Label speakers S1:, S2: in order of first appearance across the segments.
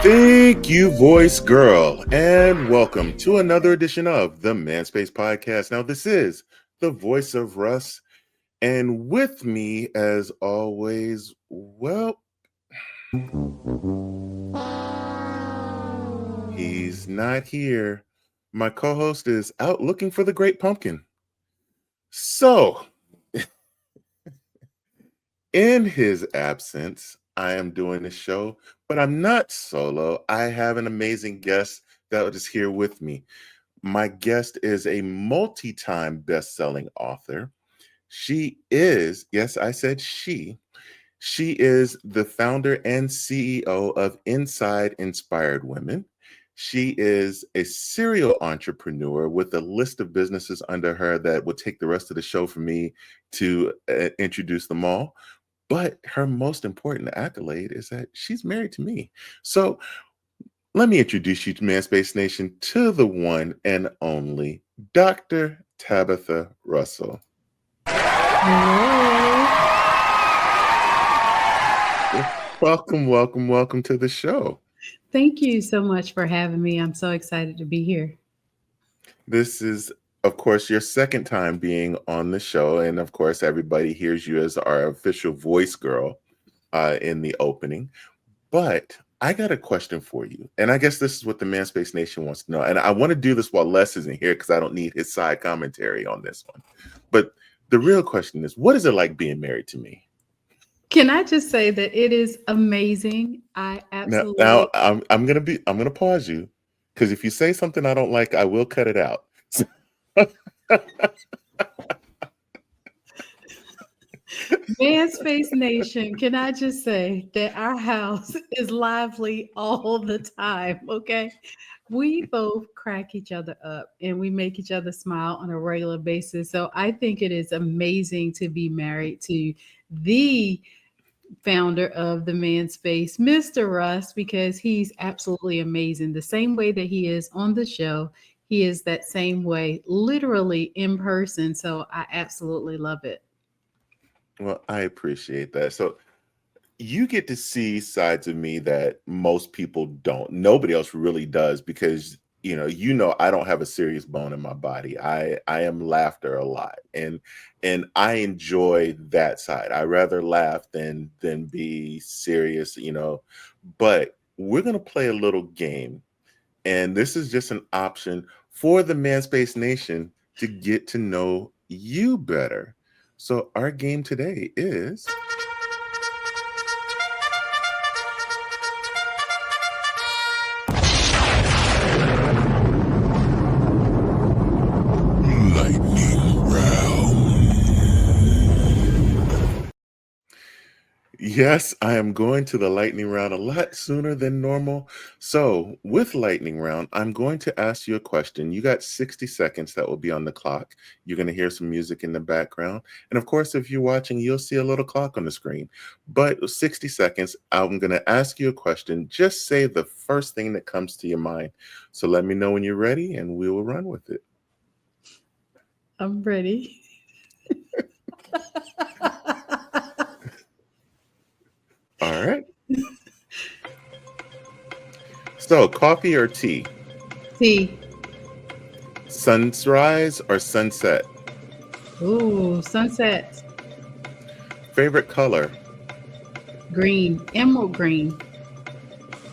S1: Thank you, voice girl, and welcome to another edition of the Manspace Podcast. Now, this is the voice of Russ, and with me, as always, well, he's not here. My co-host is out looking for the great pumpkin. So, in his absence, I am doing the show, but I'm not solo. I have an amazing guest that is here with me. My guest is a multi-time best-selling author. She is, yes, I said she is the founder and CEO of Inside Inspired Women. She is a serial entrepreneur with a list of businesses under her that would take the rest of the show for me to introduce them all. But her most important accolade is that she's married to me. So let me introduce you to Manspace Nation to the one and only Dr. Tabatha Russell.
S2: Hello.
S1: Welcome to the show.
S2: Thank you so much for having me. I'm so excited to be here.
S1: This is, of course, your second time being on the show. And of course, everybody hears you as our official voice girl in the opening. But I got a question for you. And I guess this is what the Manspace Nation wants to know. And I want to do this while Les isn't here because I don't need his side commentary on this one. But the real question is, what is it like being married to me?
S2: Can I just say that it is amazing? I absolutely.
S1: Now I'm gonna pause you because if you say something I don't like, I will cut it out.
S2: Manspace Nation, can I just say that our house is lively all the time, okay? We both crack each other up and we make each other smile on a regular basis. So I think it is amazing to be married to the founder of the Manspace, Mr. Russ, because he's absolutely amazing. The same way that he is on the show, he is that same way, literally in person. So I absolutely love it.
S1: Well, I appreciate that. So you get to see sides of me that most people don't. Nobody else really does because I don't have a serious bone in my body. I am laughter a lot, and I enjoy that side. I rather laugh than be serious, But we're gonna play a little game, and this is just an option for the Manspace Nation to get to know you better. So our game today is Lightning Round. Yes, I am going to the lightning round a lot sooner than normal. So, with lightning round, I'm going to ask you a question. You got 60 seconds that will be on the clock. You're going to hear some music in the background. And of course, if you're watching, you'll see a little clock on the screen. But 60 seconds, I'm going to ask you a question. Just say the first thing that comes to your mind. So, let me know when you're ready and we will run with it.
S2: I'm ready.
S1: All right. So, coffee or tea?
S2: Tea.
S1: Sunrise or sunset?
S2: Ooh, sunset.
S1: Favorite color?
S2: Green. Emerald green.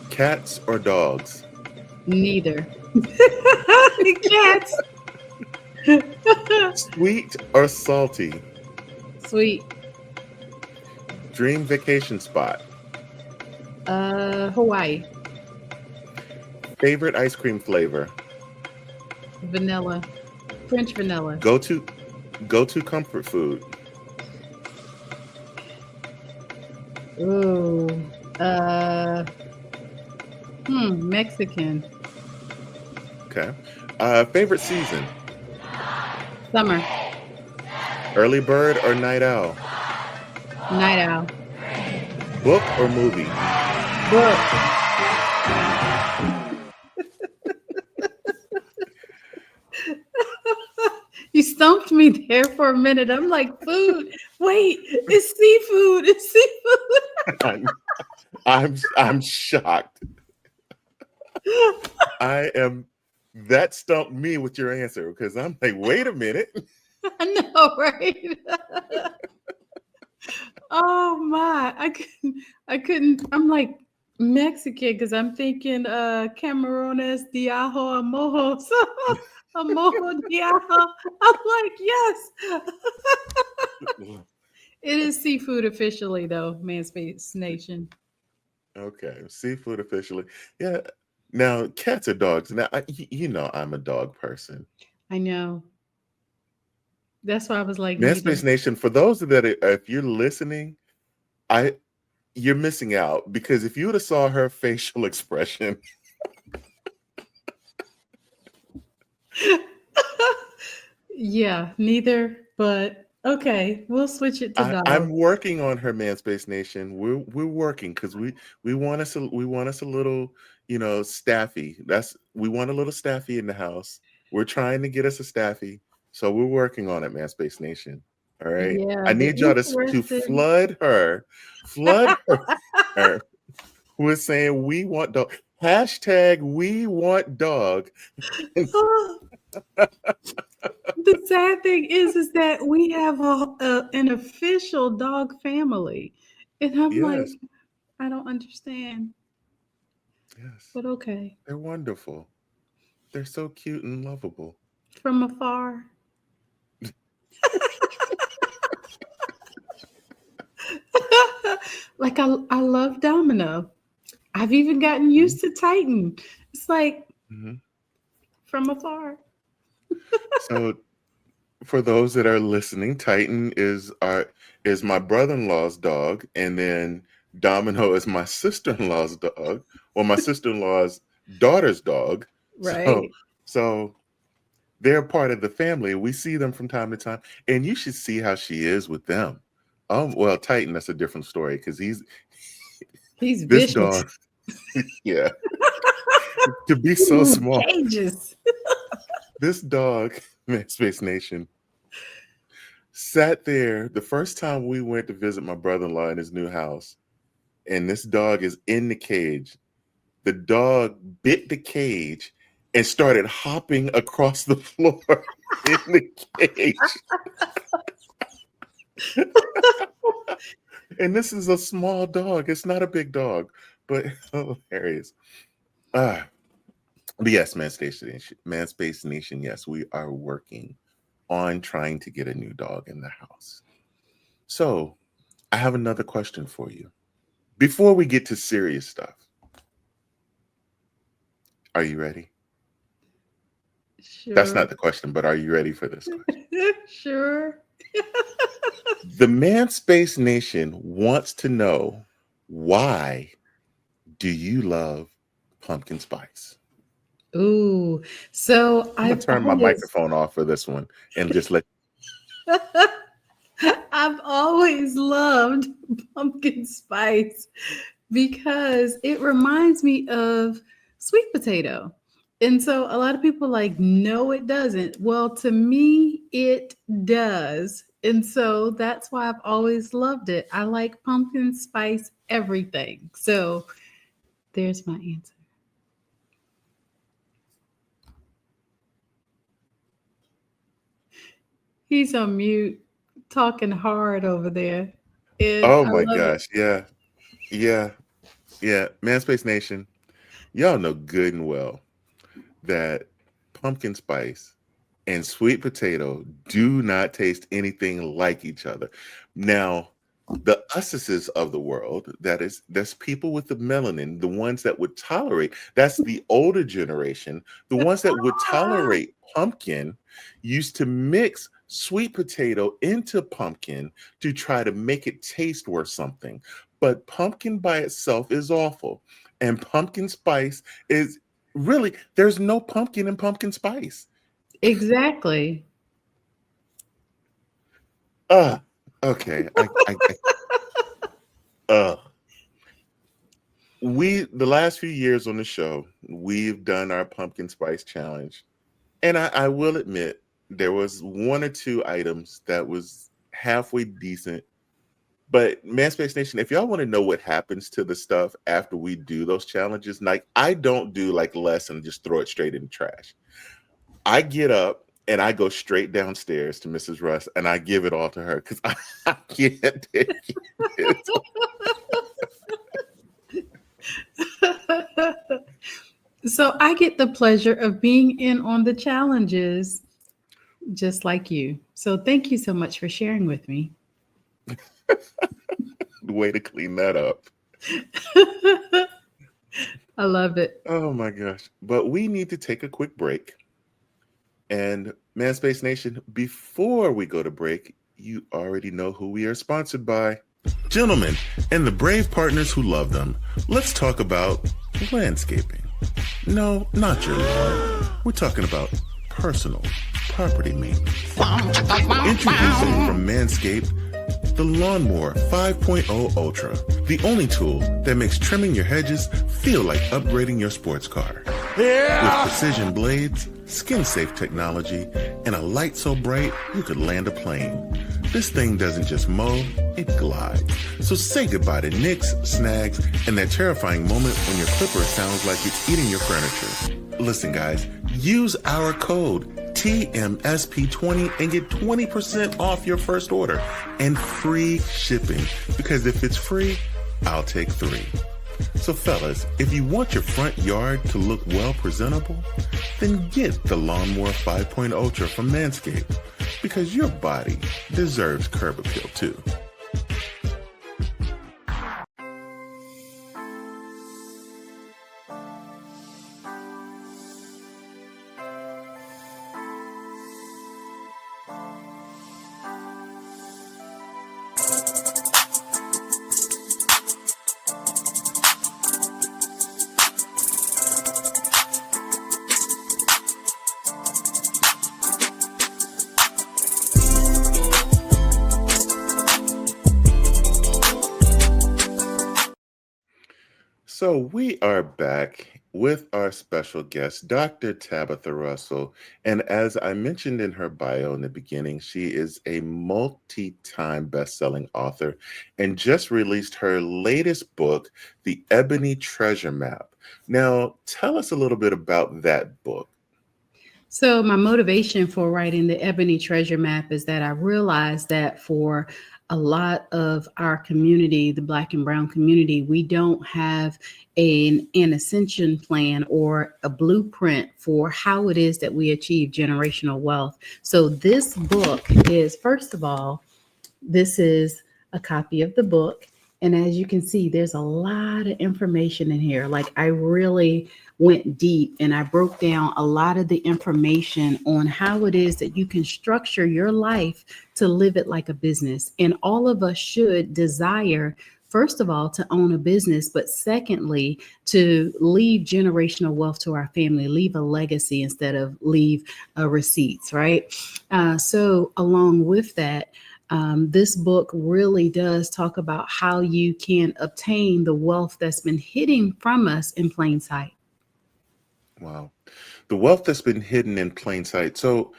S1: Cats or dogs?
S2: Neither. Cats.
S1: Sweet or salty?
S2: Sweet.
S1: Dream vacation spot?
S2: Hawaii.
S1: Favorite ice cream flavor?
S2: Vanilla. French vanilla.
S1: Go to comfort food?
S2: Ooh. Mexican.
S1: Okay. Favorite season?
S2: Summer.
S1: Early bird or night owl?
S2: Night owl.
S1: Book or movie?
S2: Book. You stumped me there for a minute. I'm like, food. Wait, it's seafood. It's seafood.
S1: I'm shocked. I am that stumped me with your answer because I'm like, wait a minute.
S2: I know, right? Oh my, I couldn't. I'm like Mexican because I'm thinking Camarones de ajo a mojo. So a mojo de ajo. I'm like, yes. It is seafood officially though, Manspace Nation.
S1: Okay, seafood officially. Yeah. Now, cats or dogs. Now, you know I'm a dog person.
S2: I know. That's why I was like neither.
S1: Manspace Nation, for those that if you're listening, I you're missing out because if you would have saw her facial expression,
S2: Yeah, neither, but okay, we'll switch it to
S1: I'm
S2: dog.
S1: working on her, Manspace Nation. We're working because we want us a little, staffy. We want a little staffy in the house. We're trying to get us a staffy, so we're working on it, Manspace Nation. All right.
S2: Yeah,
S1: I
S2: the
S1: need y'all to
S2: interesting.
S1: flood her with saying we want dog. Hashtag we want dog.
S2: The sad thing is that we have an official dog family, and I'm like,
S1: Yes,
S2: I don't understand,
S1: yes.
S2: but okay,
S1: They're wonderful. They're so cute and lovable.
S2: from afar. Like I love Domino. I've even gotten
S1: Mhm,
S2: used to Titan. It's like
S1: mhm.
S2: from afar.
S1: So for those that are listening, Titan is my brother-in-law's dog, and then Domino is my sister-in-law's dog, or my sister-in-law's daughter's dog. So
S2: Right.
S1: so they're part of the family. We see them from time to time, and you should see how she is with them. Well, Titan, that's a different story because he's
S2: He's
S1: this
S2: vicious.
S1: dog, yeah, to be so
S2: Ooh,
S1: small.
S2: cages.
S1: This dog, man, Space Nation, sat there the first time we went to visit my brother-in-law in his new house, and this dog is in the cage. The dog bit the cage and started hopping across the floor in the cage. And this is a small dog. It's not a big dog, but hilarious. Ah, but yes, Man Space Nation, yes, we are working on trying to get a new dog in the house. So I have another question for you. Before we get to serious stuff, are you ready? That's
S2: Sure.
S1: not the question, but are you ready for this question?
S2: Sure.
S1: The Man Space Nation wants to know, why do you love pumpkin spice?
S2: Ooh. So
S1: I'm gonna
S2: I've
S1: turn my
S2: always
S1: microphone off for this one and just let.
S2: I've always loved pumpkin spice because it reminds me of sweet potato. And so a lot of people like, no, it doesn't. Well, to me, it does. And so that's why I've always loved it. I like pumpkin spice everything. So there's my answer. He's on mute, talking hard over there. And
S1: Oh
S2: I
S1: my
S2: love it.
S1: gosh, yeah, yeah, yeah. Man Space Nation, y'all know good and well that pumpkin spice and sweet potato do not taste anything like each other. Now, the usses of the world, that's people with the melanin, the ones that would tolerate, that's the older generation, the ones that would tolerate pumpkin used to mix sweet potato into pumpkin to try to make it taste worth something. But pumpkin by itself is awful. And pumpkin spice is really, there's no pumpkin in pumpkin spice.
S2: Exactly.
S1: Uh, okay. Uh, the last few years on the show, we've done our pumpkin spice challenge. And I will admit, there was one or two items that was halfway decent. But Manspace Nation, if y'all want to know what happens to the stuff after we do those challenges, like I don't do like less and just throw it straight in the trash. I get up and I go straight downstairs to Mrs. Russ and I give it all to her because I can't take it.
S2: So I get the pleasure of being in on the challenges just like you. So thank you so much for sharing with me.
S1: Way to clean that up.
S2: I love it.
S1: Oh my gosh. But we need to take a quick break. And Manspace Nation, before we go to break, you already know who we are sponsored by. Gentlemen, and the brave partners who love them, let's talk about landscaping. No, not your lawn. We're talking about personal property maintenance. Introducing from Manscaped, the Lawnmower 5.0 Ultra, the only tool that makes trimming your hedges feel like upgrading your sports car. With precision blades, skin-safe technology, and a light so bright you could land a plane. This thing doesn't just mow, it glides. So say goodbye to nicks, snags, and that terrifying moment when your clipper sounds like it's eating your furniture. Listen guys, use our code TMSP20 and get 20% off your first order and free shipping, because if it's free, I'll take 3. So fellas, if you want your front yard to look well presentable, then get the Lawnmower 5.0 Ultra from Manscaped, because your body deserves curb appeal too. So we are back with our special guest, Dr. Tabatha Russell. And as I mentioned in her bio in the beginning, she is a multi-time best-selling author and just released her latest book, The Ebony Treasure Map. Now, tell us a little bit about that book.
S2: So my motivation for writing the Ebony Treasure Map is that I realized that for a lot of our community, the Black and Brown community, we don't have an ascension plan or a blueprint for how it is that we achieve generational wealth. So this book is, first of all, this is a copy of the book. And as you can see, there's a lot of information in here. Like I really went deep and I broke down a lot of the information on how it is that you can structure your life to live it like a business. And all of us should desire, first of all, to own a business, but secondly, to leave generational wealth to our family, leave a legacy instead of leave receipts, right? So along with that, this book really does talk about how you can obtain the wealth that's been hidden from us in plain sight.
S1: Wow. The wealth that's been hidden in plain sight. So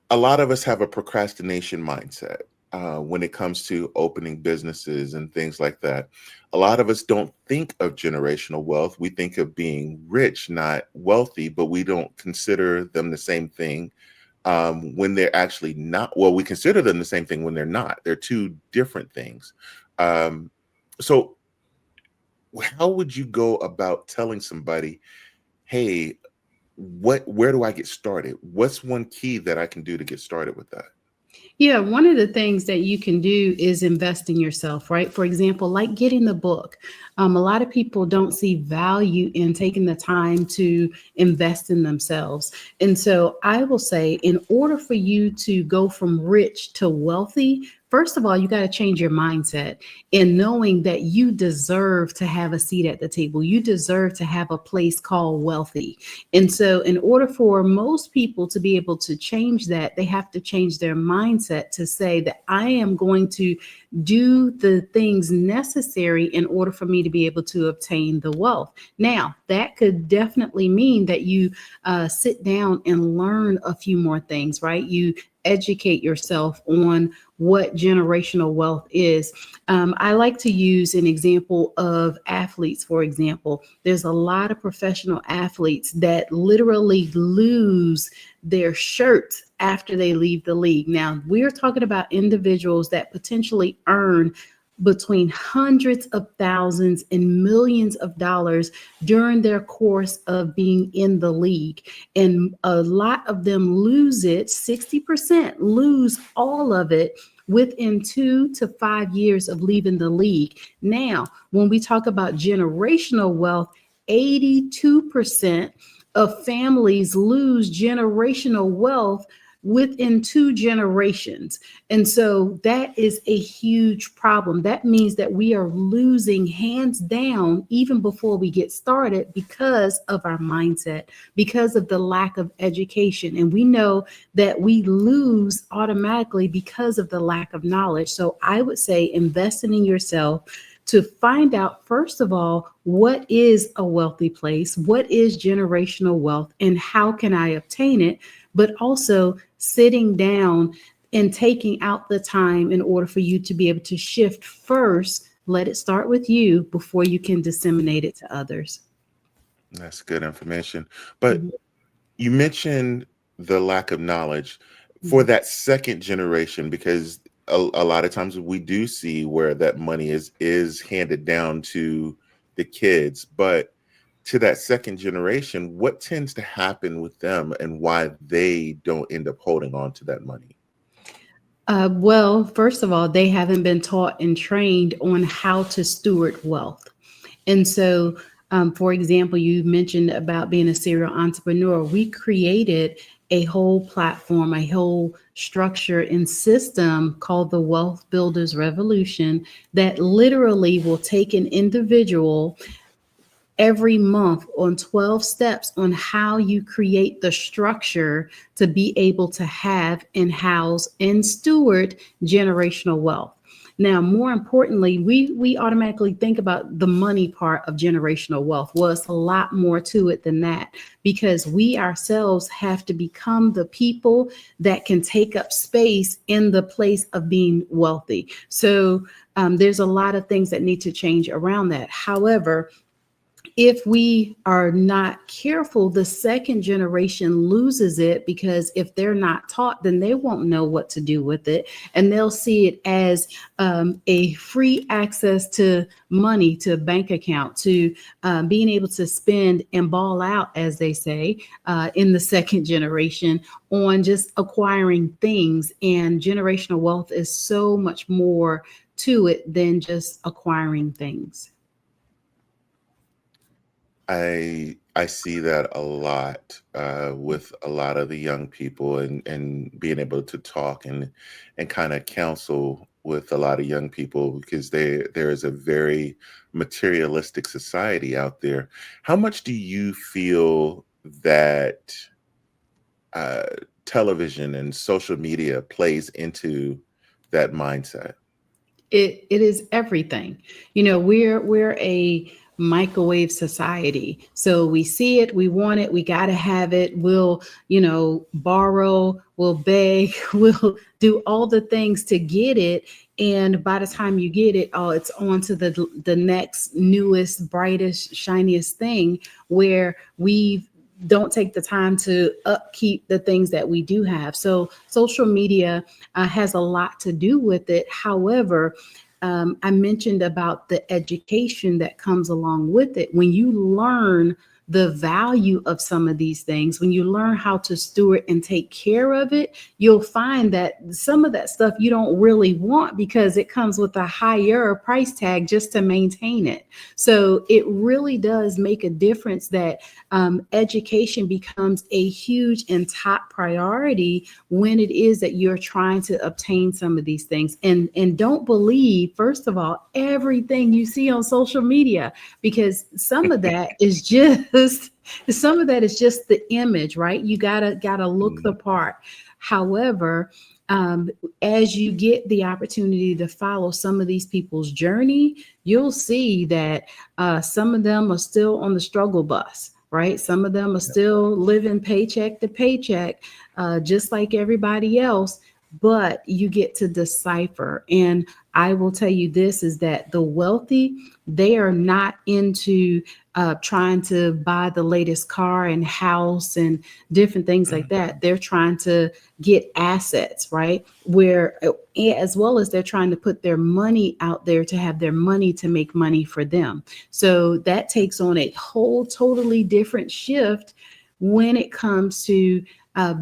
S1: a lot of us have a procrastination mindset when it comes to opening businesses and things like that. A lot of us don't think of generational wealth. We think of being rich, not wealthy, but we don't consider them the same thing when they're actually not. Well, we consider them the same thing when they're not. They're two different things. So how would you go about telling somebody, hey, where do I get started? What's one key that I can do to get started with that?
S2: Yeah, one of the things that you can do is invest in yourself, right? For example, like getting the book. A lot of people don't see value in taking the time to invest in themselves. And so I will say, in order for you to go from rich to wealthy, first of all, you got to change your mindset in knowing that you deserve to have a seat at the table. You deserve to have a place called wealthy. And so in order for most people to be able to change that, they have to change their mindset to say that I am going to do the things necessary in order for me to be able to obtain the wealth. Now, that could definitely mean that you sit down and learn a few more things, right? You educate yourself on what generational wealth is. I like to use an example of athletes, for example. There's a lot of professional athletes that literally lose their shirts after they leave the league. Now, we're talking about individuals that potentially earn between hundreds of thousands and millions of dollars during their course of being in the league. And a lot of them lose it, 60% lose all of it within 2 to 5 years of leaving the league. Now, when we talk about generational wealth, 82% of families lose generational wealth within 2 generations. And so that is a huge problem. That means that we are losing hands down even before we get started because of our mindset, because of the lack of education. And we know that we lose automatically because of the lack of knowledge. So I would say investing in yourself to find out, first of all, what is a wealthy place? What is generational wealth and how can I obtain it? But also sitting down and taking out the time in order for you to be able to shift first. Let it start with you before you can disseminate it to others.
S1: That's good information. But
S2: Mhm.
S1: you mentioned the lack of knowledge for
S2: Mhm.
S1: that second generation, because a lot of times we do see where that money is handed down to the kids, but to that second generation, what tends to happen with them and why they don't end up holding on to that money?
S2: Well, first of all, they haven't been taught and trained on how to steward wealth. And so, for example, you mentioned about being a serial entrepreneur. We created a whole platform, a whole structure and system called the Wealth Builders Revolution that literally will take an individual every month on 12 steps on how you create the structure to be able to have and house and steward generational wealth. Now, more importantly, we automatically think about the money part of generational wealth. Well, it's a lot more to it than that because we ourselves have to become the people that can take up space in the place of being wealthy. So there's a lot of things that need to change around that. However, if we are not careful, the second generation loses it because if they're not taught, then they won't know what to do with it. And they'll see it as a free access to money, to bank account, to being able to spend and ball out, as they say, in the second generation on just acquiring things. And generational wealth is so much more to it than just acquiring things.
S1: I see that a lot with a lot of the young people, and being able to talk and kind of counsel with a lot of young people because there is a very materialistic society out there. How much do you feel that uh, television and social media plays into that mindset?
S2: It is everything. You know, we're a microwave society. So we see it, we want it, we got to have it. We'll, borrow, we'll beg, we'll do all the things to get it. And by the time you get it, oh, it's on to the next newest, brightest, shiniest thing where we don't take the time to upkeep the things that we do have. So social media has a lot to do with it. However, I mentioned about the education that comes along with it. When you learn the value of some of these things, when you learn how to steward and take care of it, you'll find that some of that stuff you don't really want because it comes with a higher price tag just to maintain it. So it really does make a difference that education becomes a huge and top priority when it is that you're trying to obtain some of these things. And don't believe, first of all, everything you see on social media, because some of that is just the image, right? You gotta look the
S1: Mm.
S2: part. However, as you get the opportunity to follow some of these people's journey, you'll see that some of them are still on the struggle bus. right? Some of them are still living paycheck to paycheck, just like everybody else, but you get to decipher. And I will tell you this is that the wealthy, they are not into trying to buy the latest car and house and different things like that. They're trying to get assets, right? Where, as well as they're trying to put their money out there to have their money to make money for them. So that takes on a whole totally different shift when it comes to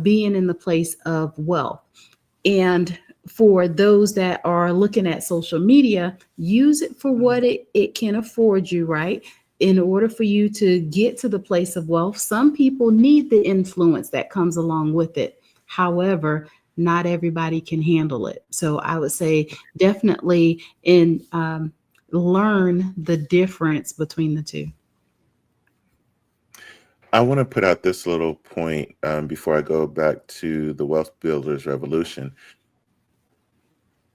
S2: being in the place of wealth. And for those that are looking at social media, use it for what it can afford you, right? In order for you to get to the place of wealth, some people need the influence that comes along with it. However, not everybody can handle it. So I would say definitely learn the difference between the two.
S1: I want to put out this little point before I go back to the Wealth Builders Revolution.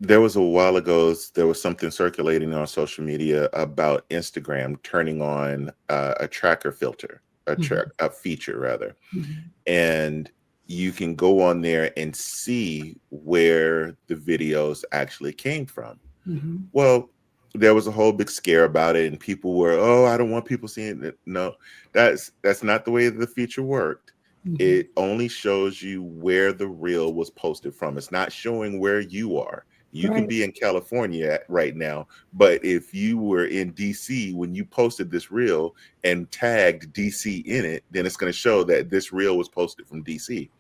S1: There was a while ago, there was something circulating on social media about Instagram turning on a tracker filter,
S2: Mhm,
S1: a feature rather,
S2: mhm,
S1: and you can go on there and see where the videos actually came from.
S2: mhm.
S1: Well, there was a whole big scare about it, and people were, "Oh, I don't want people seeing it." No, that's not the way the feature worked.
S2: Mhm.
S1: It only shows you where the reel was posted from. It's not showing where you are. You can
S2: Right.
S1: be in California right now, but if you were in DC when you posted this reel and tagged DC in it, then it's going to show that this reel was posted from DC.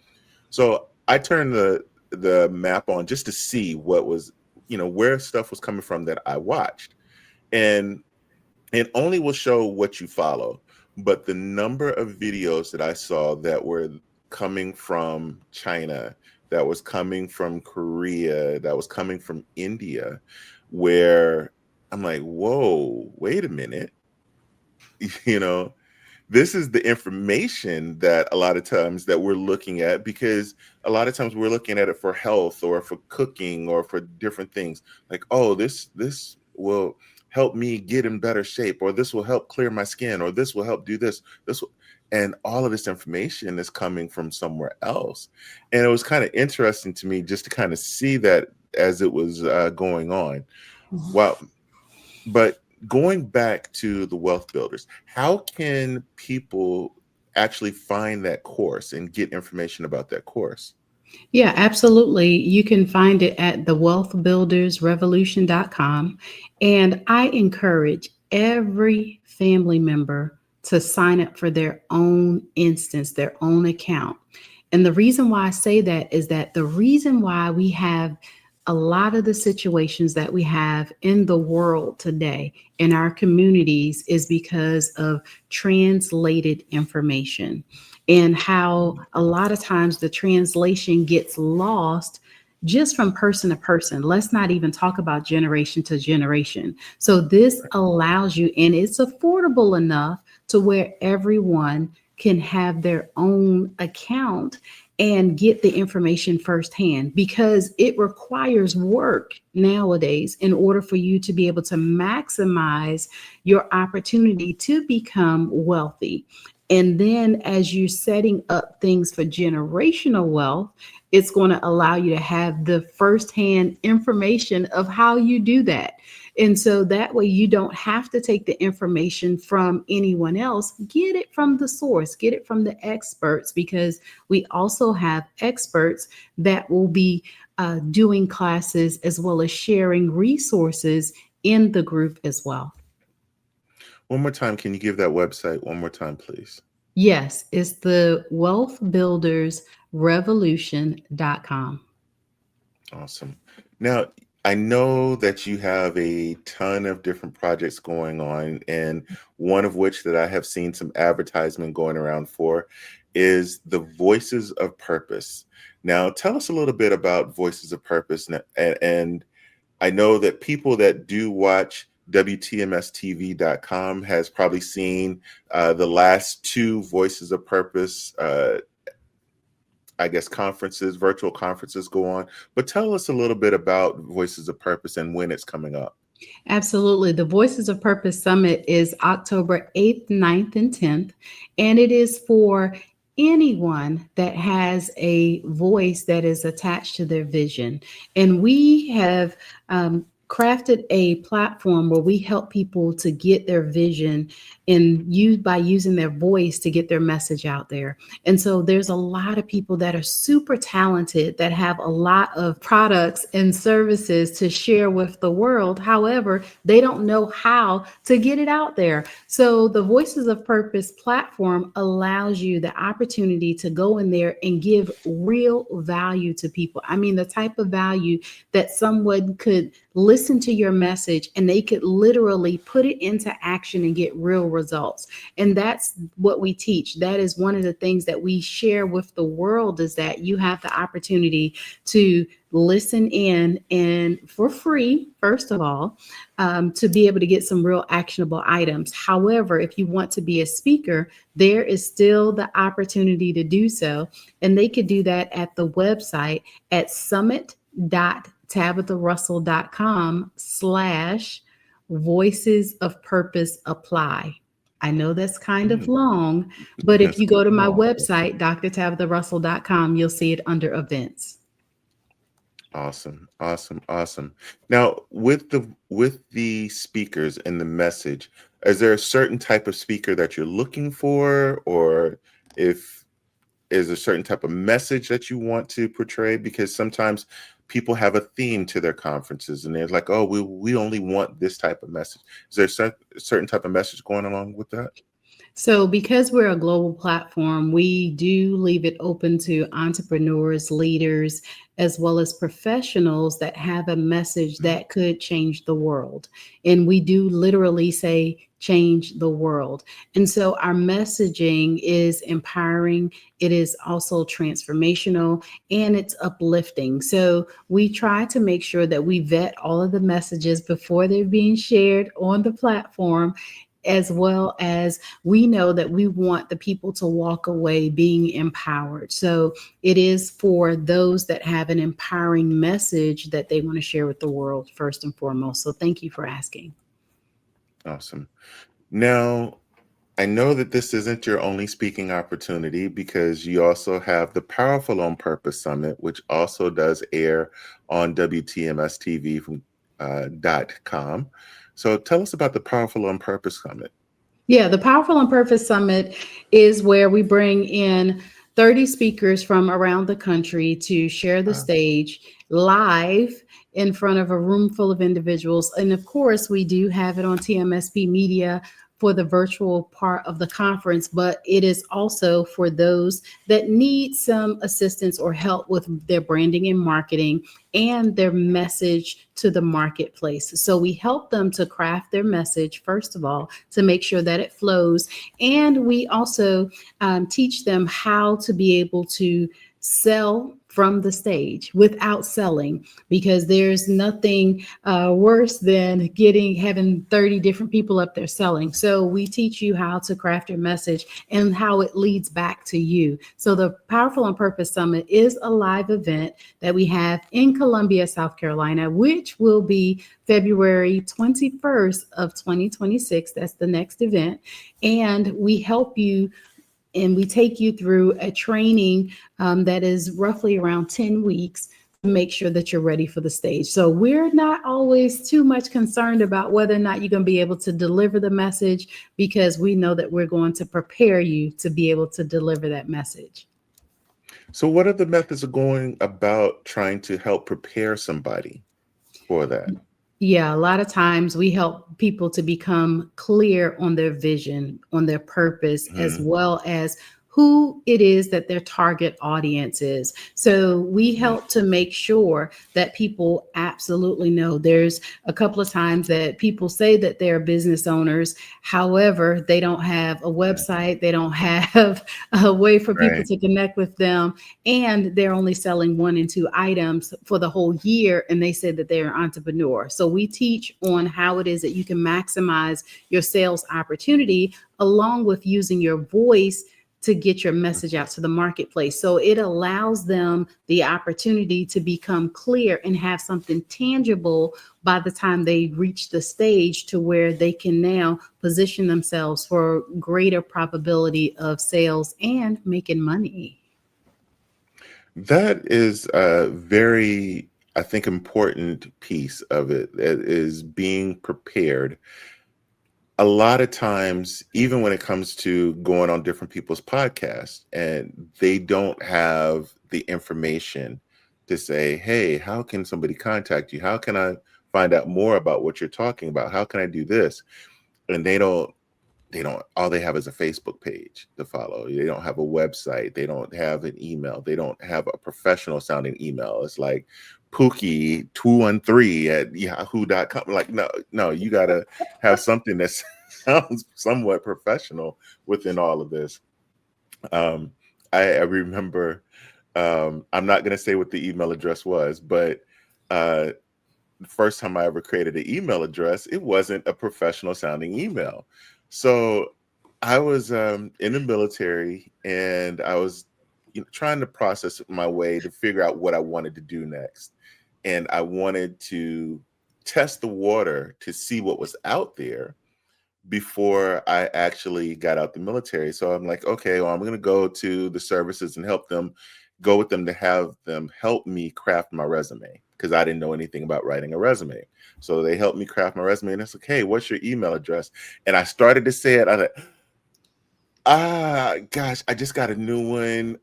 S1: So I turned the map on just to see what was, where stuff was coming from that I watched. And it only will show what you follow. But the number of videos that I saw that were coming from China, that was coming from Korea, that was coming from India, where I'm like, whoa, wait a minute. you know, this is the information that a lot of times that we're looking at, because a lot of times we're looking at it for health or for cooking or for different things, like, oh, this will help me get in better shape, or this will help clear my skin, or this will help do and all of this information is coming from somewhere else. And it was kind of interesting to me just to kind of see that as it was going on. Wow. But going back to the wealth builders, how can people actually find that course and get information about that course?
S2: Yeah, absolutely. You can find it at thewealthbuildersrevolution.com. And I encourage every family member to sign up for their own instance, their own account. And the reason why I say that is that the reason why we have a lot of the situations that we have in the world today in our communities is because of translated information, and how a lot of times the translation gets lost just from person to person. Let's not even talk about generation to generation. So this allows you, and it's affordable enough to where everyone can have their own account and get the information firsthand, because it requires work nowadays in order for you to be able to maximize your opportunity to become wealthy. And then as you're setting up things for generational wealth, it's going to allow you to have the firsthand information of how you do that. And so that way you don't have to take the information from anyone else. Get it from the source, get it from the experts, because we also have experts that will be doing classes as well as sharing resources in the group as well.
S1: One more time, can you give that website one more time, please?
S2: Yes, it's the wealthbuildersrevolution.com.
S1: Awesome. Now, I know that you have a ton of different projects going on, and one of which that I have seen some advertisement going around for is the Voices of Purpose. Now, tell us a little bit about Voices of Purpose. And I know that people that do watch WTMSTV.com has probably seen the last two Voices of Purpose I guess virtual conferences go on. But tell us a little bit about Voices of Purpose and when it's coming up.
S2: Absolutely. The Voices of Purpose Summit is October 8th, 9th, and 10th. And it is for anyone that has a voice that is attached to their vision. And we have crafted a platform where we help people to get their vision and use by using their voice to get their message out there. And so there's a lot of people that are super talented that have a lot of products and services to share with the world. However, they don't know how to get it out there. So the Voices of Purpose platform allows you the opportunity to go in there and give real value to people. I mean, the type of value that someone could listen to your message and they could literally put it into action and get real results. And that's what we teach. That is one of the things that we share with the world, is that you have the opportunity to listen in and for free, first of all, to be able to get some real actionable items. However, if you want to be a speaker, there is still the opportunity to do so. And they could do that at the website at summit.tabitharussell.com/voices of purpose apply. I know that's kind of
S1: Mm,
S2: long, but if
S1: that's
S2: you go to my
S1: long.
S2: website, drtabitharussell.com, you'll see it under events.
S1: Awesome, awesome, awesome. Now, with the speakers and the message, is there a certain type of speaker that you're looking for, or if is a certain type of message that you want to portray? Because sometimes people have a theme to their conferences, and they're like, "Oh, we only want this type of message." Is there a certain type of message going along with that?
S2: So, because we're a global platform, we do leave it open to entrepreneurs, leaders, as well as professionals that have a message
S1: Mhm.
S2: that could change the world. And we do literally say, change the world. And so, our messaging is empowering, it is also transformational, and it's uplifting. So, we try to make sure that we vet all of the messages before they're being shared on the platform, as well as we know that we want the people to walk away being empowered. So it is for those that have an empowering message that they want to share with the world, first and foremost. So thank you for asking.
S1: Awesome. Now, I know that this isn't your only speaking opportunity, because you also have the Powerful on Purpose Summit, which also does air on WTMS TV from .com. So tell us about the Powerful on Purpose Summit.
S2: Yeah, the Powerful on Purpose Summit is where we bring in 30 speakers from around the country to share the
S1: Wow.
S2: stage live in front of a room full of individuals. And of course, we do have it on TMSP Media for the virtual part of the conference, but it is also for those that need some assistance or help with their branding and marketing and their message to the marketplace. So we help them to craft their message, first of all, to make sure that it flows. And we also teach them how to be able to sell from the stage without selling, because there's nothing worse than having 30 different people up there selling. So we teach you how to craft your message and how it leads back to you. So the Powerful on Purpose Summit is a live event that we have in Columbia, South Carolina, which will be February 21st of 2026. That's the next event. And we help you and we take you through a training that is roughly around 10 weeks to make sure that you're ready for the stage. So we're not always too much concerned about whether or not you're going to be able to deliver the message, because we know that we're going to prepare you to be able to deliver that message.
S1: So what are the methods of going about trying to help prepare somebody for that?
S2: Yeah, a lot of times we help people to become clear on their vision, on their purpose, as
S1: Mhm.
S2: well as who it is that their target audience is. So we
S1: Mhm.
S2: help to make sure that people absolutely know. There's a couple of times that people say that they're business owners. However, they don't have a
S1: Right.
S2: website, they don't have a way for people
S1: Right.
S2: to connect with them, and they're only selling one and two items for the whole year, and they said that they're an entrepreneur. So we teach on how it is that you can maximize your sales opportunity, along with using your voice to get your message out to the marketplace. So it allows them the opportunity to become clear and have something tangible by the time they reach the stage to where they can now position themselves for greater probability of sales and making money.
S1: That is a very, I think, important piece of it, is being prepared. A lot of times, even when it comes to going on different people's podcasts, and they don't have the information to say, hey, how can somebody contact you? How can I find out more about what you're talking about? How can I do this? And they don't, all they have is a Facebook page to follow. They don't have a website. They don't have an email. They don't have a professional sounding email. It's like Pookie213 at yahoo.com. Like, no, you got to have something that sounds somewhat professional within all of this. I remember, I'm not going to say what the email address was, but the first time I ever created an email address, it wasn't a professional sounding email. So I was in the military, and I was trying to process my way to figure out what I wanted to do next. And I wanted to test the water to see what was out there before I actually got out the military. So I'm like, okay, well, I'm going to go to the services and go with them to have them help me craft my resume, because I didn't know anything about writing a resume. So they helped me craft my resume, and it's like, hey, what's your email address? And I started to say it. I was like, gosh, I just got a new one.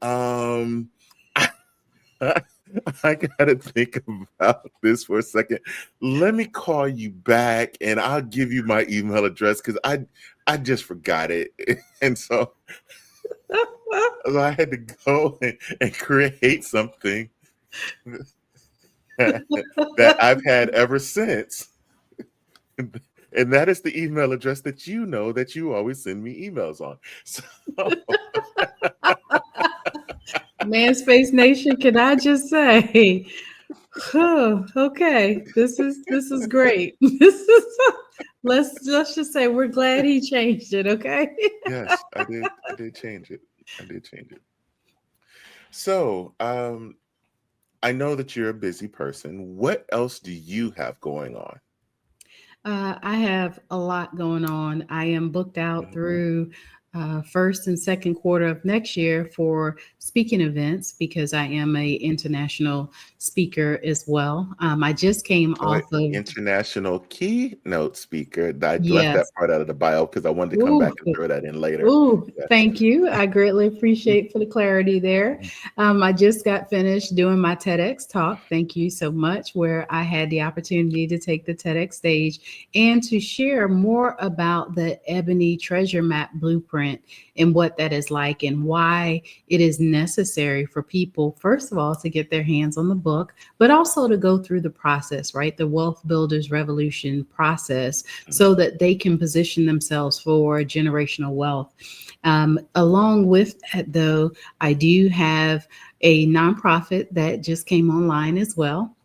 S1: I gotta think about this for a second. Let me call you back, and I'll give you my email address, because I just forgot it. And so I had to go and create something that I've had ever since. And that is the email address that you always send me emails on. So
S2: Manspace Nation, can I just say, oh, okay, this is great. This is let's just say we're glad he changed it, okay?
S1: yes, I did change it. I did change it. So I know that you're a busy person. What else do you have going on?
S2: I have a lot going on. I am booked out
S1: Mhm.
S2: through first and second quarter of next year for speaking events because I am a international speaker as well. I just came
S1: Oh, wait,
S2: off of
S1: International Keynote Speaker. I left that
S2: yes.
S1: part out of the bio because I wanted to come
S2: Ooh,
S1: back and throw that in later.
S2: ooh,
S1: Yes.
S2: thank you. I greatly appreciate for the clarity there.
S1: Mhm.
S2: I just got finished doing my TEDx talk. Thank you so much, where I had the opportunity to take the TEDx stage and to share more about the Ebony Treasure Map Blueprint and what that is like and why it is necessary for people, first of all, to get their hands on the book, but also to go through the process, right? The Wealth Builders Revolution process, so that they can position themselves for generational wealth. Along with that, though, I do have a nonprofit that just came online as well.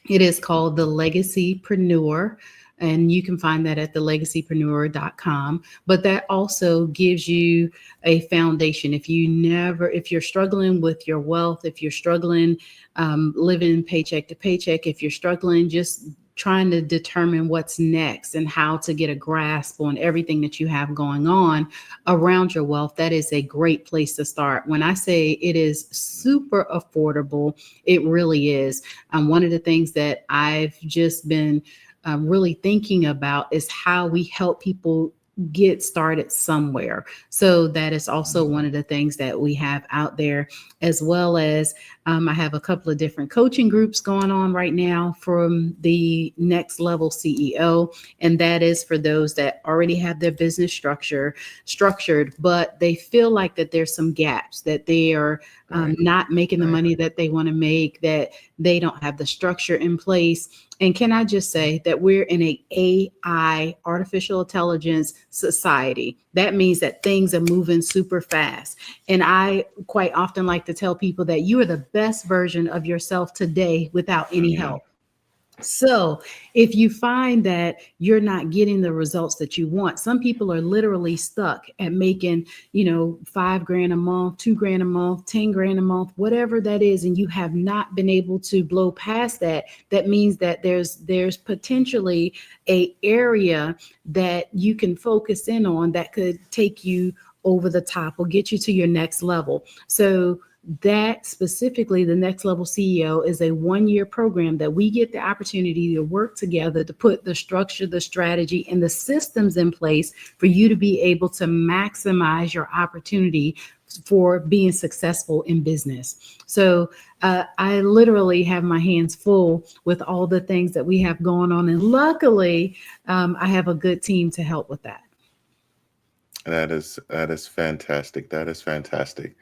S2: It is called the Legacypreneur, and you can find that at thelegacypreneur.com. But that also gives you a foundation. If you're struggling with your wealth, if you're struggling living paycheck to paycheck, if you're struggling just trying to determine what's next and how to get a grasp on everything that you have going on around your wealth, that is a great place to start. When I say it is super affordable, it really is. One of the things that I've just been really thinking about is how we help people get started somewhere. So that is also one of the things that we have out there, as well as I have a couple of different coaching groups going on right now from the Next Level CEO. And that is for those that already have their business structured, but they feel like that there's some gaps, that they are
S1: Right.
S2: not making the
S1: Right.
S2: money that they want to make, that they don't have the structure in place. And can I just say that we're in a AI, artificial intelligence society? That means that things are moving super fast. And I quite often like to tell people that you are the best version of yourself today without any
S1: Mhm.
S2: help. So, if you find that you're not getting the results that you want, some people are literally stuck at making, 5 grand a month, 2 grand a month, 10 grand a month, whatever that is, and you have not been able to blow past that. That means that there's potentially a area that you can focus in on that could take you over the top or get you to your next level. So that specifically, the Next Level CEO is a 1 year program that we get the opportunity to work together to put the structure, the strategy, and the systems in place for you to be able to maximize your opportunity for being successful in business. So I literally have my hands full with all the things that we have going on. And luckily, I have a good team to help with that.
S1: That is fantastic. That is fantastic.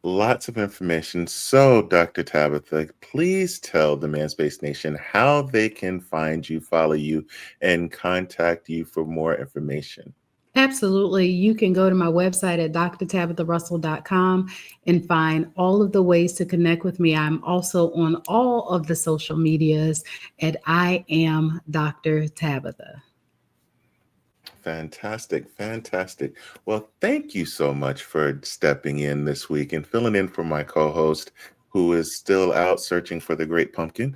S1: Lots of information. So, Dr. Tabitha, please tell the Manspace Nation how they can find you, follow you, and contact you for more information.
S2: Absolutely. You can go to my website at drtabitharussell.com and find all of the ways to connect with me. I'm also on all of the social medias at I am Dr. Tabitha.
S1: Fantastic, fantastic. Well, thank you so much for stepping in this week and filling in for my co-host who is still out searching for the great pumpkin,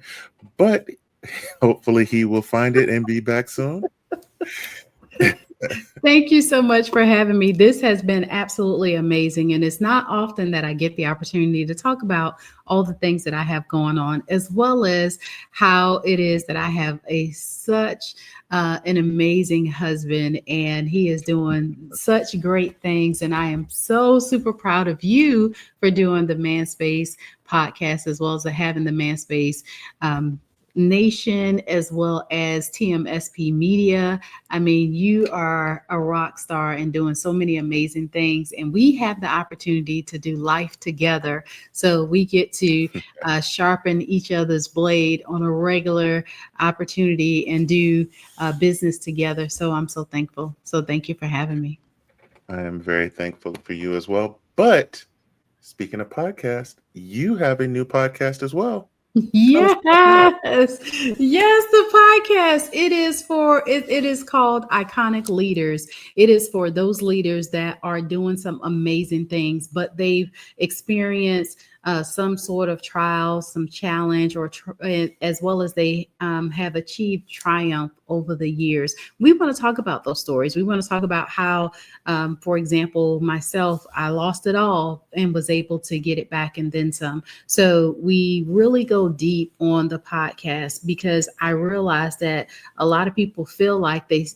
S1: but hopefully he will find it and be back soon.
S2: Thank you so much for having me. This has been absolutely amazing. And it's not often that I get the opportunity to talk about all the things that I have going on, as well as how it is that I have such an amazing husband and he is doing such great things. And I am so super proud of you for doing the Man Space podcast, as well as having the Man Space Nation, as well as TMSP Media. I mean, you are a rock star and doing so many amazing things. And we have the opportunity to do life together. So we get to sharpen each other's blade on a regular opportunity and do business together. So I'm so thankful. So thank you for having me.
S1: I am very thankful for you as well. But speaking of podcast, you have a new podcast as well. Tell us about that.
S2: Yes, yes, the podcast. It is called Iconic Leaders. It is for those leaders that are doing some amazing things, but they've experienced some sort of trial, some challenge, as well as they have achieved triumph over the years. We want to talk about those stories. We want to talk about how, for example, myself, I lost it all and was able to get it back and then some. So we really go deep on the podcast because I realize that a lot of people feel like they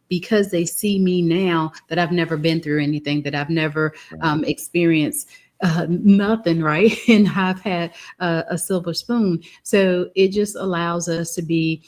S2: because they see me now that I've never been through anything, that I've never
S1: Right.
S2: experienced nothing, right? And I've had a silver spoon. So it just allows us to be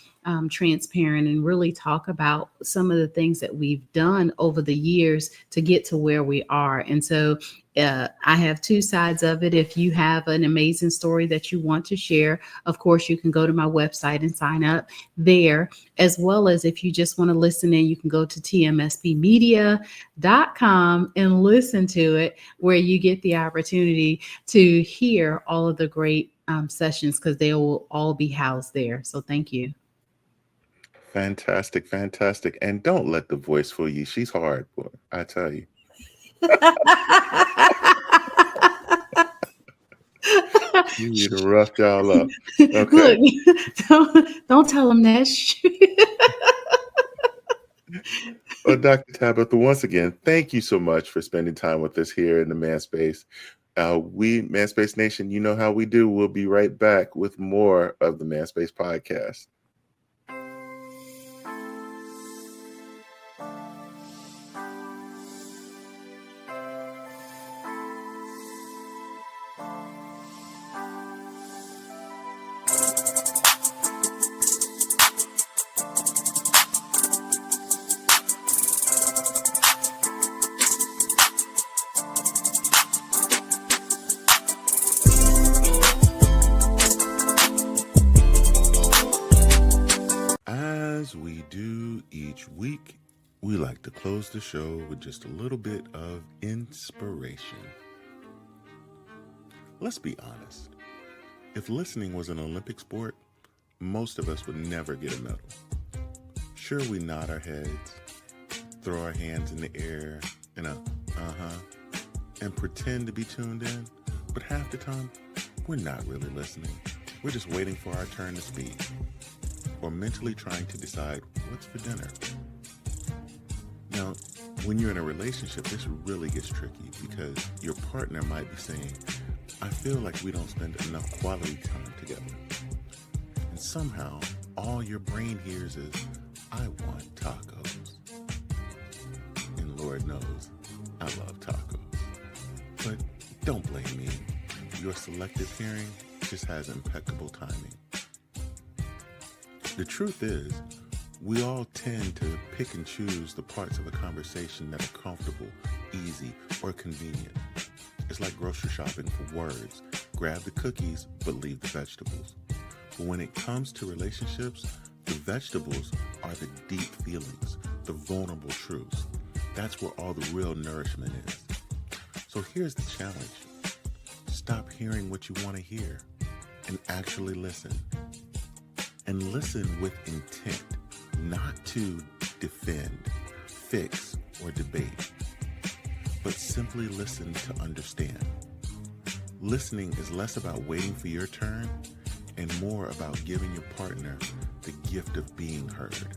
S2: transparent and really talk about some of the things that we've done over the years to get to where we are. And so I have two sides of it. If you have an amazing story that you want to share, of course, you can go to my website and sign up there, as well as if you just want to listen in, you can go to tmspmedia.com and listen to it, where you get the opportunity to hear all of the great sessions because they will all be housed there. So thank you.
S1: Fantastic, fantastic. And don't let the voice fool you. She's hard, boy. I tell you. You need to rough y'all up. Okay.
S2: Look, don't tell them that.
S1: Well, Dr. Tabitha, once again, thank you so much for spending time with us here in the Man Space. Man Space Nation, you know how we do. We'll be right back with more of the Man Space podcast. As we do each week, we like to close the show with just a little bit of inspiration. Let's be honest. If listening was an Olympic sport, most of us would never get a medal. Sure, we nod our heads, throw our hands in the air, and and pretend to be tuned in, but half the time, we're not really listening. We're just waiting for our turn to speak, or mentally trying to decide what's for dinner. Now, when you're in a relationship, this really gets tricky because your partner might be saying, I feel like we don't spend enough quality time together. And somehow, all your brain hears is, I want tacos. And Lord knows, I love tacos. But don't blame me. Your selective hearing just has impeccable timing. The truth is, we all tend to pick and choose the parts of a conversation that are comfortable, easy, or convenient. It's like grocery shopping for words. Grab the cookies, but leave the vegetables. But when it comes to relationships, the vegetables are the deep feelings, the vulnerable truths. That's where all the real nourishment is. So here's the challenge. Stop hearing what you want to hear and actually listen. And listen with intent, not to defend, fix, or debate, but simply listen to understand. Listening is less about waiting for your turn and more about giving your partner the gift of being heard.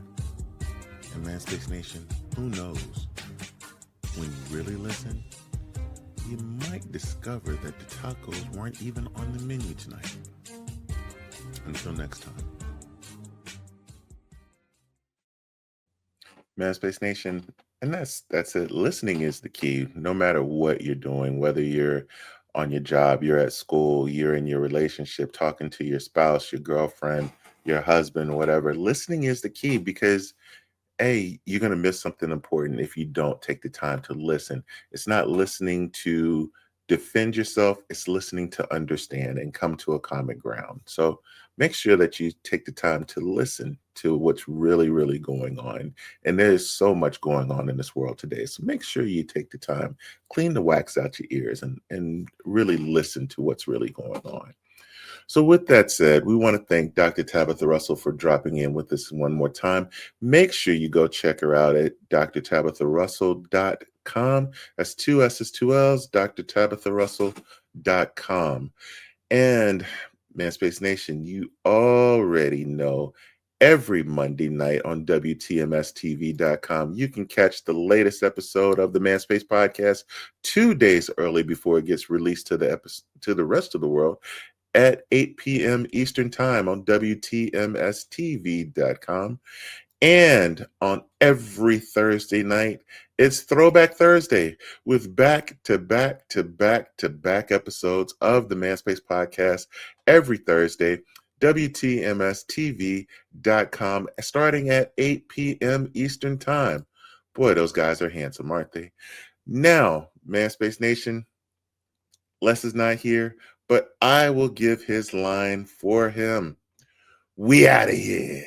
S1: And Manspace Nation, who knows? When you really listen, you might discover that the tacos weren't even on the menu tonight. Until next time. Manspace Nation, and that's it. Listening is the key, no matter what you're doing, whether you're on your job, you're at school, you're in your relationship, talking to your spouse, your girlfriend, your husband, whatever. Listening is the key because you're going to miss something important if you don't take the time to listen. It's not listening to defend yourself. It's listening to understand and come to a common ground. So make sure that you take the time to listen to what's really, really going on. And there's so much going on in this world today. So make sure you take the time, clean the wax out your ears and really listen to what's really going on. So with that said, we want to thank Dr. Tabatha Russell for dropping in with us one more time. Make sure you go check her out at drtabatharussell.com. That's 2 S's, 2 L's, drtabatharussell.com. And Manspace Nation, you already know every Monday night on WTMSTV.com, you can catch the latest episode of the Manspace podcast 2 days early before it gets released to the rest of the world at 8 p.m. Eastern Time on WTMSTV.com. And on every Thursday night, it's Throwback Thursday with back-to-back-to-back-to-back episodes of the Manspace podcast every Thursday, WTMSTV.com, starting at 8 p.m. Eastern Time. Boy, those guys are handsome, aren't they? Now, Manspace Nation, Les is not here, but I will give his line for him. We out of here.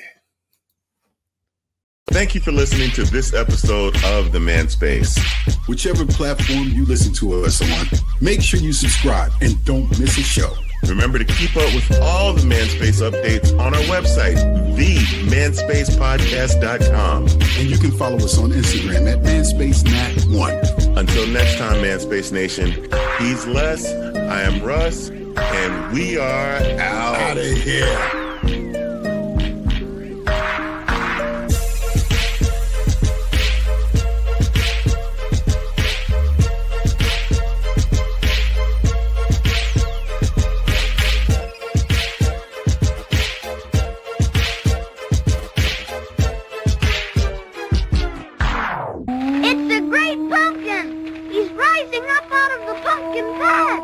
S1: Thank you for listening to this episode of The Manspace.
S3: Whichever platform you listen to us on, make sure you subscribe and don't miss a show.
S1: Remember to keep up with all the Manspace updates on our website, themanspacepodcast.com.
S3: And you can follow us on Instagram at ManspaceNat1.
S1: Until next time, Manspace Nation, he's Les, I am Russ, and we are out
S3: of here.
S4: It's the great pumpkin! He's rising up out of the pumpkin patch!